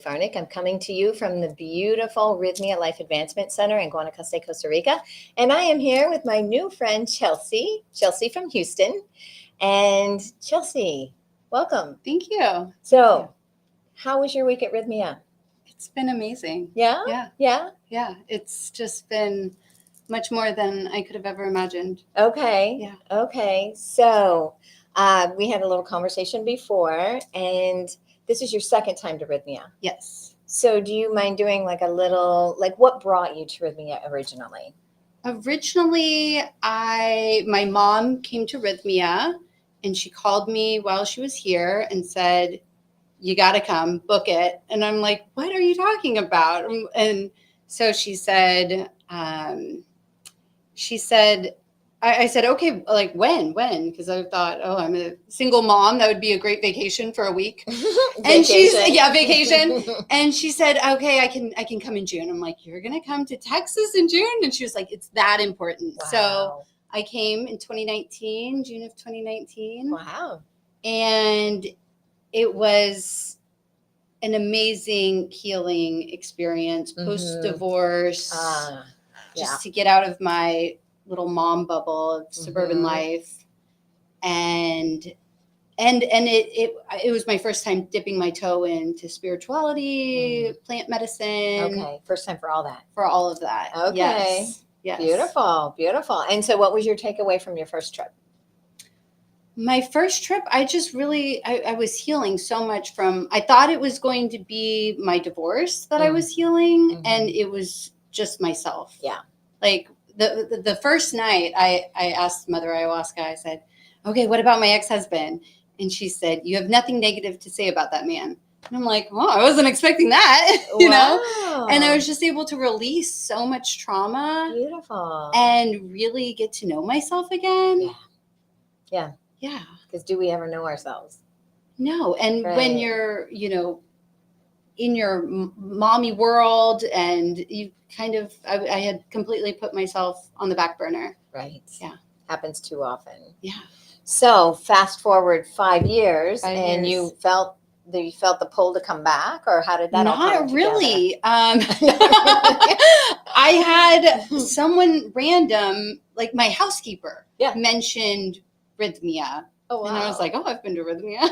Farnick. I'm coming to you from the beautiful Rythmia Life Advancement Center in Guanacaste, Costa Rica. And I am here with my new friend, Chelsea from Houston. And Chelsea, welcome. Thank you. So, how was your week at Rythmia? It's been amazing. Yeah? Yeah. It's just been much more than I could have ever imagined. Okay. Yeah. Okay. So, we had a little conversation before, and this is your second time to Rythmia. Yes. So do you mind doing like a little, like what brought you to Rythmia originally? Originally, my mom came to Rythmia and she called me while she was here and said, "You got to come, book it." And I'm like, "What are you talking about?" And so she said, I said, okay, like when? Because I thought, oh, I'm a single mom. That would be a great vacation for a week. And vacation. And she said, okay, I can come in June. I'm like, you're going to come to Texas in June? And she was like, it's that important. Wow. So I came in 2019, June of 2019. Wow. And it was an amazing healing experience post-divorce. Just to get out of my little mom bubble of suburban life, and it was my first time dipping my toe into spirituality, plant medicine. Okay, first time for all of that. Okay, yes. Beautiful. And so, what was your takeaway from your first trip? My first trip, I just really I was healing so much from. I thought it was going to be my divorce that I was healing, and it was just myself. Yeah, like. The first night I asked Mother Ayahuasca, I said, okay, what about my ex-husband? And she said, you have nothing negative to say about that man. And I'm like, oh, I wasn't expecting that, you know? And I was just able to release so much trauma. Beautiful. And really get to know myself again. Yeah. Because do we ever know ourselves? No. And when you're, in your mommy world and you kind of, I had completely put myself on the back burner. Right. Yeah. Happens too often. Yeah. So fast forward 5 years and you felt the pull to come back, or how did that all come together? Not really. I had someone random, like my housekeeper, mentioned Rythmia. Oh, wow. And I was like, oh, I've been to Rythmia.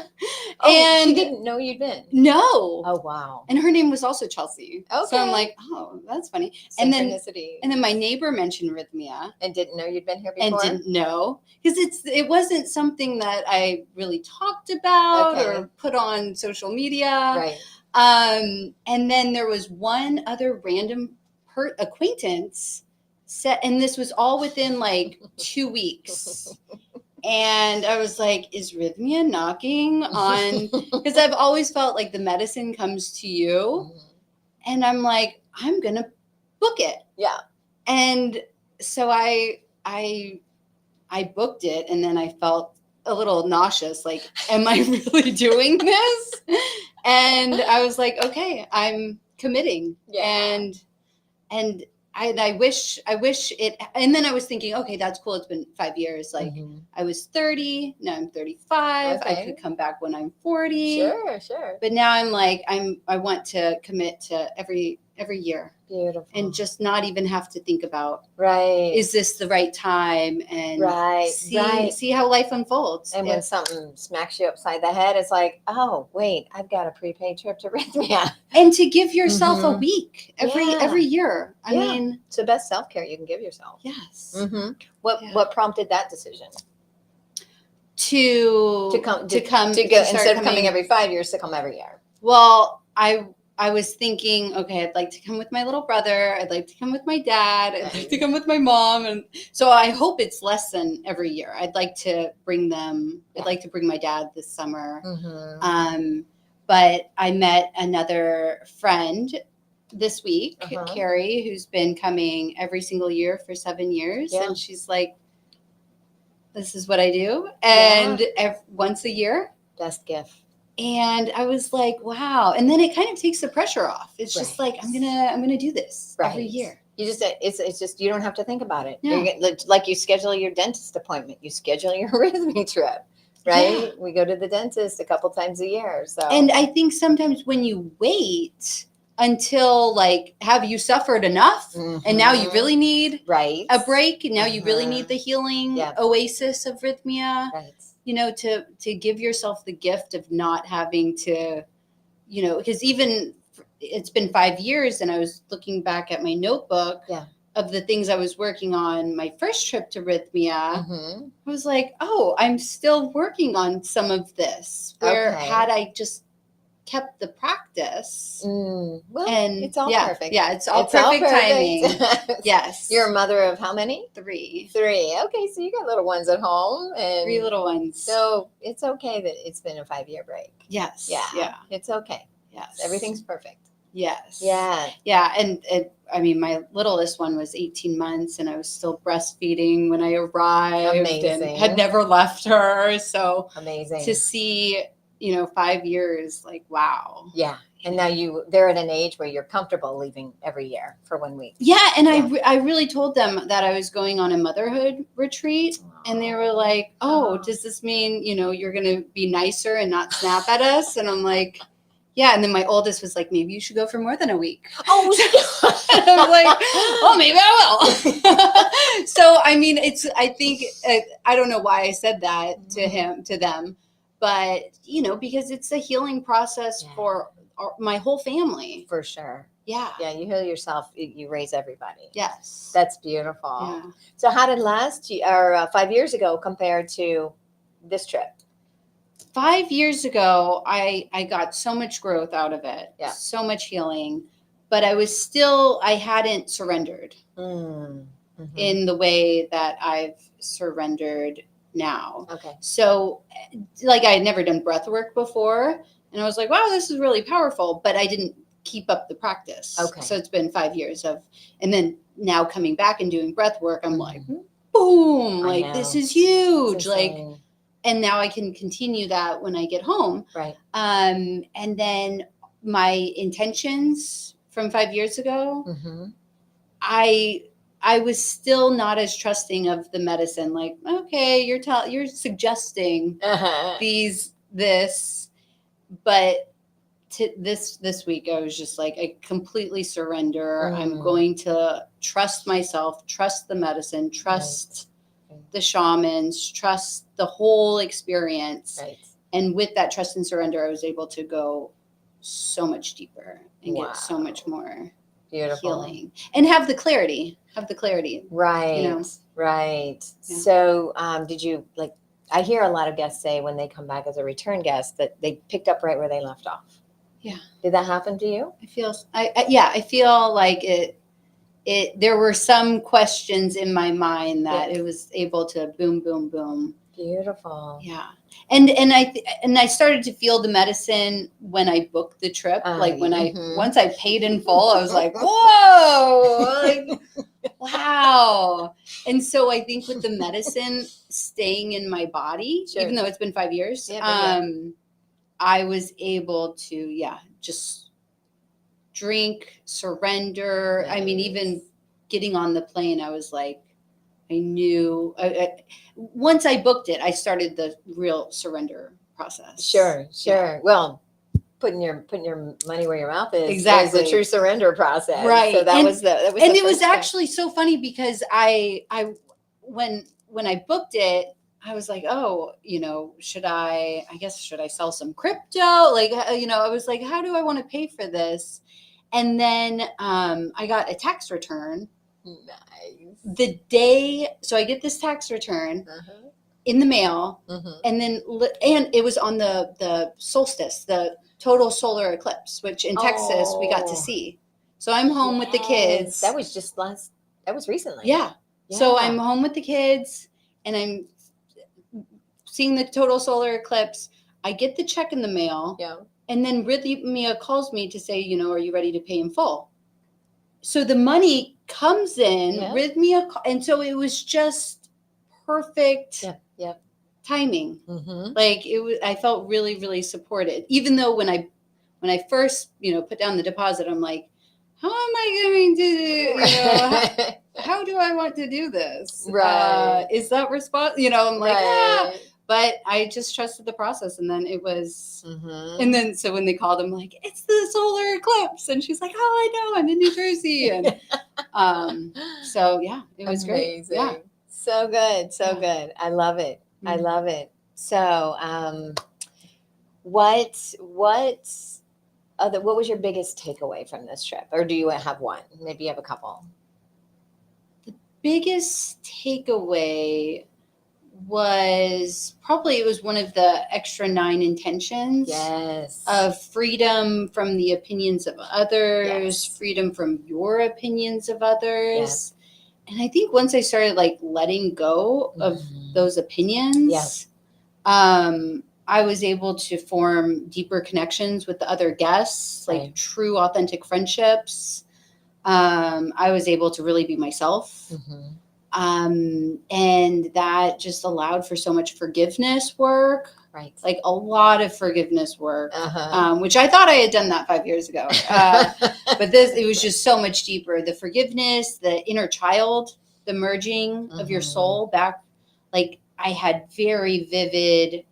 And she didn't know you'd been? No. Oh, wow. And her name was also Chelsea. Okay. So I'm like, oh, that's funny. Synchronicity. And then my neighbor mentioned Rythmia. And didn't know you'd been here before? And didn't know. Because it wasn't something that I really talked about or put on social media. Right. And then there was one other random acquaintance and this was all within like 2 weeks. And I was like, is Rythmia knocking on? Because I've always felt like the medicine comes to you. And I'm like, I'm going to book it. Yeah. And so I booked it. And then I felt a little nauseous. Like, am I really doing this? And I was like, okay, I'm committing. Yeah. And I wish it, and then I was thinking, okay, that's cool. It's been 5 years. Like I was 30, now I'm 35. I could come back when I'm 40. Sure. But now I'm like, I want to commit to every year. Beautiful. And just not even have to think about, is this the right time? And see how life unfolds. And when something smacks you upside the head, it's like, oh, wait, I've got a prepaid trip to Rythmia. And to give yourself a week every year. I mean, it's the best self-care you can give yourself. Yes. What prompted that decision? To go instead of coming every 5 years, to come every year. Well, I was thinking, okay, I'd like to come with my little brother. I'd like to come with my dad. I'd like to come with my mom. And so I hope it's less than every year. I'd like to bring them. I'd like to bring my dad this summer. But I met another friend this week, Carrie, who's been coming every single year for 7 years. And she's like, this is what I do. And once a year. Best gift. And I was like, wow. And then it kind of takes the pressure off. It's just like, I'm gonna do this every year. You just, it's just, you don't have to think about it. No. Like you schedule your dentist appointment, you schedule your Rythmia trip, right? We go to the dentist a couple times a year. So, And I think sometimes when you wait until like, have you suffered enough? And now you really need right, a break. And now you really need the healing oasis of rythmia, right, you know, to give yourself the gift of not having to, you know, because even it's been 5 years and I was looking back at my notebook of the things I was working on my first trip to rythmia. I was like, oh, I'm still working on some of this. Where had I just kept the practice. Well, and it's all perfect. Yeah, it's all perfect timing. Yes. You're a mother of how many? 3. Okay, so you got little ones at home. And 3 little ones. So it's okay that it's been a 5-year break. Yes. Yeah. It's okay. Yes. Everything's perfect. Yes. Yeah. Yeah. And I mean, my littlest one was 18 months and I was still breastfeeding when I arrived. Amazing. And had never left her. So amazing to see, you know, 5 years, like, wow. Yeah. And now they're at an age where you're comfortable leaving every year for 1 week. Yeah. And I really told them that I was going on a motherhood retreat. And they were like, oh, does this mean, you know, you're going to be nicer and not snap at us? And I'm like, yeah. And then my oldest was like, maybe you should go for more than a week. Oh, I'm like, oh, maybe I will. So, I mean, I think, I don't know why I said that to them, but, you know, because it's a healing process for my whole family. For sure. Yeah. Yeah. You heal yourself. You raise everybody. Yes. That's beautiful. Yeah. So how did 5 years ago compare to this trip? 5 years ago, I got so much growth out of it. Yeah. So much healing, but I hadn't surrendered in the way that I've surrendered now. Okay. So like I had never done breath work before. And I was like, wow, this is really powerful, but I didn't keep up the practice. Okay. So it's been 5 years and then now coming back and doing breath work, I'm like, boom, like this is huge. Like, and now I can continue that when I get home. Right. And then my intentions from 5 years ago, I was still not as trusting of the medicine. Like, okay, you're suggesting this, but to this week I was just like, I completely surrender. I'm going to trust myself, trust the medicine, trust the shamans, trust the whole experience. Right. And with that trust and surrender, I was able to go so much deeper and get so much more healing and have the clarity. Right. You know? Right. Yeah. So did you I hear a lot of guests say when they come back as a return guest that they picked up right where they left off. Yeah. Did that happen to you? I feel like there were some questions in my mind that it was able to boom, boom, boom. Beautiful. Yeah. And I started to feel the medicine when I booked the trip. Once I paid in full, I was like, whoa, wow. And so I think with the medicine staying in my body, even though it's been 5 years, I was able to, just drink, surrender. Nice. I mean, even getting on the plane, I was like, I knew once I booked it, I started the real surrender process. Sure. Yeah. Well, putting your money where your mouth is is the true surrender process. Right. So it was actually so funny because when I booked it, I was like, oh, you know, should I sell some crypto? Like, you know, I was like, how do I want to pay for this? And then I got a tax return. Nice. So I get this tax return in the mail, and it was on the solstice, the total solar eclipse, which in Texas we got to see. So I'm home with the kids. That was recently. Yeah. So I'm home with the kids, and I'm seeing the total solar eclipse. I get the check in the mail. Yeah. And then Rythmia calls me to say, you know, are you ready to pay in full? So the money comes in, Rythmia, and so it was just perfect timing. Like I felt really, really supported. Even though when I first, you know, put down the deposit, I'm like, how am I going to, you know, how do I want to do this? Right. Is that response? You know, I'm like, but I just trusted the process. And then it was, Mhm. and then so when they called, I'm like, it's the solar eclipse. And she's like, oh, I know, I'm in New Jersey. And so yeah, it was great. Amazing. Yeah. So good. So Yeah. good. I love it. I Mhm. love it. So, what was your biggest takeaway from this trip? Or do you have one? Maybe you have a couple. Biggest takeaway was probably it was one of the extra 9 intentions Yes. of freedom from the opinions of others, Yes. freedom from your opinions of others. Yes. And I think once I started like letting go of Mhm. those opinions, Yes. I was able to form deeper connections with the other guests, like Right. true, authentic friendships. I was able to really be myself. Mhm. And that just allowed for so much forgiveness work, Right. like a lot of forgiveness work, Uh-huh. which I thought I had done that 5 years ago. But it was just so much deeper. The forgiveness, the inner child, the merging of your Mhm. soul back. Like I had very vivid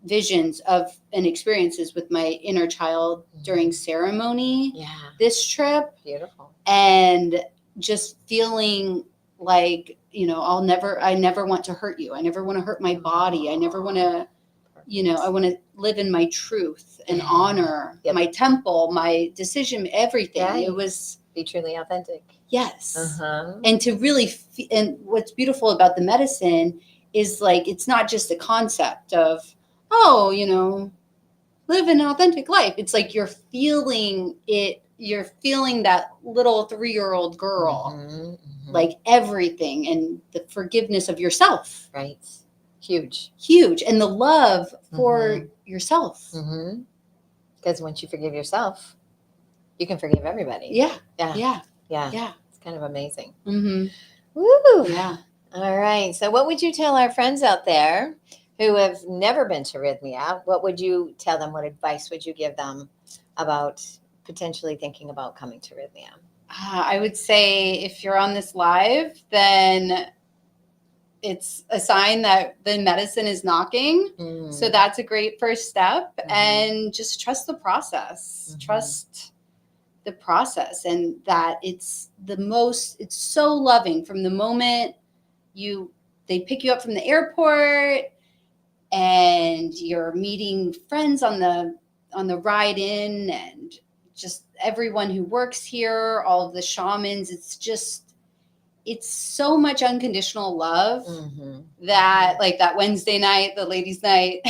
visions of and experiences with my inner child during ceremony Yeah. this trip. Beautiful. And just feeling like, I never want to hurt you. I never want to hurt my body. I never want to, I want to live in my truth and Yeah. honor Yep. my temple, my decision, everything. Yeah. It was, Be truly authentic. yes. Uh-huh. And to really, and what's beautiful about the medicine is like, it's not just a concept of, oh, live an authentic life. It's like you're feeling it. You're feeling that little 3-year-old girl, Mhm. Mhm. like everything, and the forgiveness of yourself. Right. Huge. And the love for yourself. Because once you forgive yourself, you can forgive everybody. Yeah. Yeah. Yeah. Yeah. Yeah. It's kind of amazing. Mm-hmm. Woo. Yeah. All right. So, what would you tell our friends out there who have never been to Rythmia? What would you tell them? What advice would you give them about potentially thinking about coming to Rythmia? I would say if you're on this live, then it's a sign that the medicine is knocking. So that's a great first step. And just trust the process. Trust the process, and that it's so loving from the moment they pick you up from the airport and you're meeting friends on the ride in, and just everyone who works here, all of the shamans. It's so much unconditional love that, like that Wednesday night, the ladies' night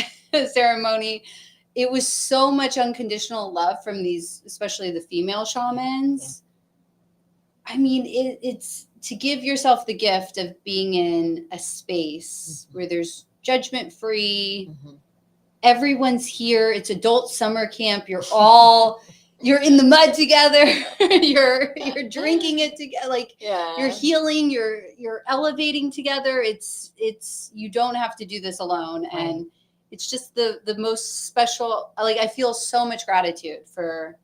ceremony, it was so much unconditional love from these, especially the female shamans. Yeah. I mean, it's to give yourself the gift of being in a space where there's judgment free. Everyone's here. It's adult summer camp. You're in the mud together. you're drinking it together. Like you're healing. You're elevating together. It's you don't have to do this alone. Right. And it's just the most special. Like I feel so much gratitude for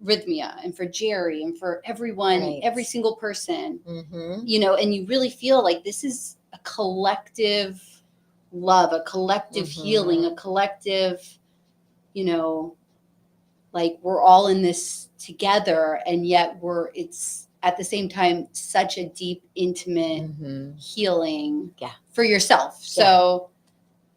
Rythmia and for Jerry and for everyone, every single person. And you really feel like this is a collective love, a collective healing, a collective, like we're all in this together, and yet it's at the same time such a deep, intimate healing for yourself. So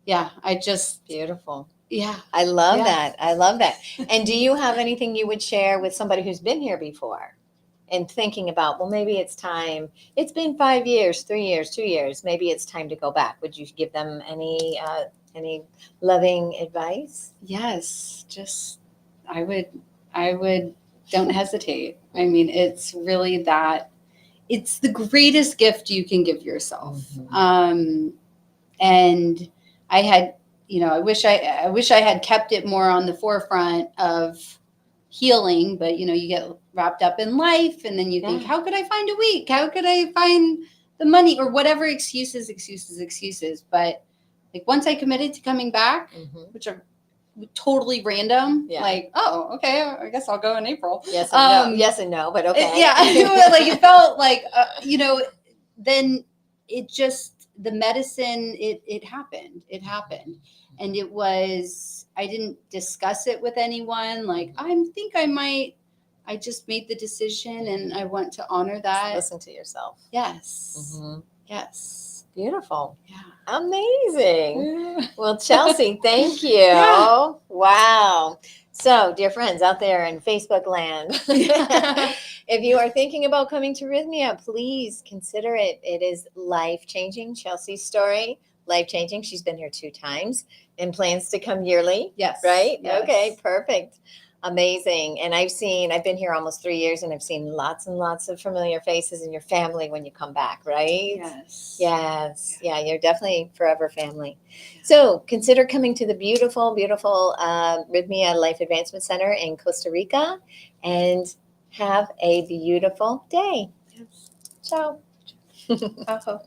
I just beautiful. Yeah. I love that. I love that. And do you have anything you would share with somebody who's been here before and thinking about, well, maybe it's time, it's been 5 years, 3 years, 2 years, maybe it's time to go back. Would you give them any loving advice? Yes. Just, I would, don't hesitate. I mean, it's really it's the greatest gift you can give yourself. And I had, I wish I had kept it more on the forefront of healing, but you get wrapped up in life, and then you think, how could I find a week? How could I find the money, or whatever excuses. But like once I committed to coming back, which are totally random, like, oh, okay, I guess I'll go in April. Yes and no. Yes and no, but okay. Yeah. Like it felt like, then it just, the medicine, it happened. It happened. And it was, I didn't discuss it with anyone. Like, I just made the decision and I want to honor that. Listen to yourself. Yes. Mm-hmm. Yes. Beautiful. Yeah. Amazing. Well, Chelsea, thank you. Yeah. Wow. So, dear friends out there in Facebook land, if you are thinking about coming to Rythmia, please consider it. It is life-changing. Chelsea's story, life-changing. She's been here 2 times and plans to come yearly. Yes. Right? Yes. Okay, perfect. Amazing. And I've been here almost 3 years, and I've seen lots and lots of familiar faces in your family when you come back, right? Yes. Yes. Yeah, you're definitely forever family. So consider coming to the beautiful, beautiful Rythmia Life Advancement Center in Costa Rica, and have a beautiful day. Yes. Ciao. Uh-huh.